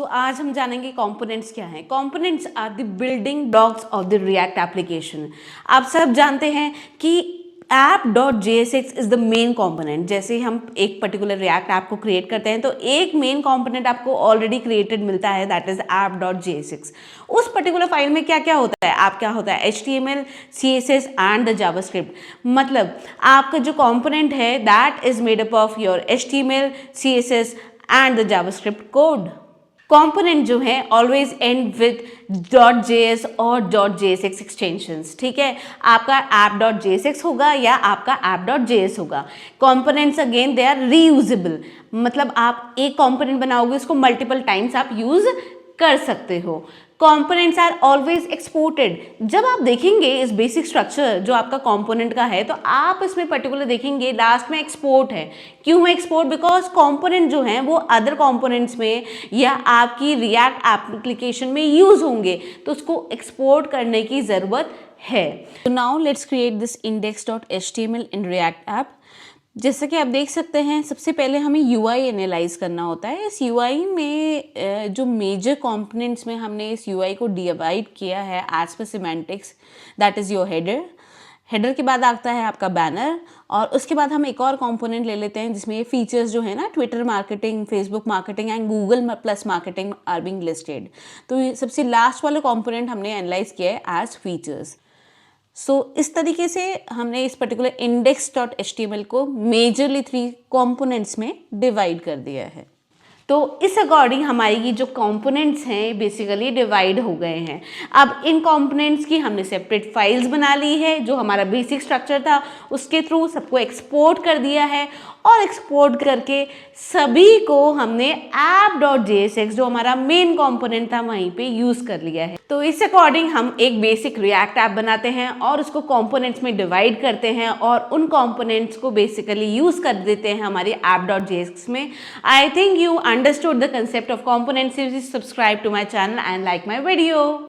तो आज हम जानेंगे कंपोनेंट्स क्या हैं। Components are the building blocks of the React application. आप सब जानते हैं कि app.jsx is the main component. जैसे हम एक पर्टिकुलर रिएक्ट ऐप को क्रिएट करते हैं तो एक मेन कंपोनेंट आपको ऑलरेडी क्रिएटेड मिलता है, दैट इज app.jsx। उस पर्टिकुलर फाइल में क्या क्या होता है, आप क्या होता है HTML, CSS and the JavaScript. मतलब आपका जो कंपोनेंट है that is made up of your HTML, CSS and the JavaScript code. Component जो है ऑलवेज एंड विद .js और .jsx एक्सटेंशंस। ठीक है, आपका app.jsx होगा या आपका app.js होगा। Components again they are reusable, मतलब आप एक कंपोनेंट बनाओगे उसको मल्टीपल टाइम्स आप यूज कर सकते हो। Components are always exported. जब आप देखेंगे इस बेसिक स्ट्रक्चर जो आपका कंपोनेंट का है तो आप इसमें पर्टिकुलर देखेंगे लास्ट में एक्सपोर्ट है। क्यों है एक्सपोर्ट? बिकॉज कंपोनेंट जो हैं वो अदर कंपोनेंट्स में या आपकी रिएक्ट एप्लीकेशन में यूज होंगे तो उसको एक्सपोर्ट करने की ज़रूरत है। तो now let's create this index.html in React app. जैसा कि आप देख सकते हैं सबसे पहले हमें UI एनालाइज करना होता है। इस UI में जो मेजर कंपोनेंट्स में हमने इस UI को डिवाइड किया है as per semantics, that is your header. Header के बाद आता है आपका बैनर और उसके बाद हम एक और कंपोनेंट ले लेते हैं जिसमें ये फीचर्स जो है ना, Twitter marketing, Facebook marketing and Google plus marketing are being listed. तो ये सबसे लास्ट वाला कंपोनेंट हमने एनालाइज किया है एज फीचर्स। इस तरीके से हमने इस पर्टिकुलर index.html को मेजरली 3 कंपोनेंट्स में डिवाइड कर दिया है। तो इस अकॉर्डिंग हमारी ये जो कंपोनेंट्स हैं बेसिकली डिवाइड हो गए हैं। अब इन कंपोनेंट्स की हमने सेपरेट फाइल्स बना ली है, जो हमारा बेसिक स्ट्रक्चर था उसके थ्रू सबको एक्सपोर्ट कर दिया है और एक्सपोर्ट करके सभी को हमने app.jsx जो हमारा मेन कंपोनेंट था वहीं पे यूज़ कर लिया है। तो इस अकॉर्डिंग हम एक बेसिक रिएक्ट ऐप बनाते हैं और उसको कंपोनेंट्स में डिवाइड करते हैं और उन कंपोनेंट्स को बेसिकली यूज़ कर देते हैं हमारी app.jsx में। I think you understood the concept of components. Subscribe to my channel and like my video.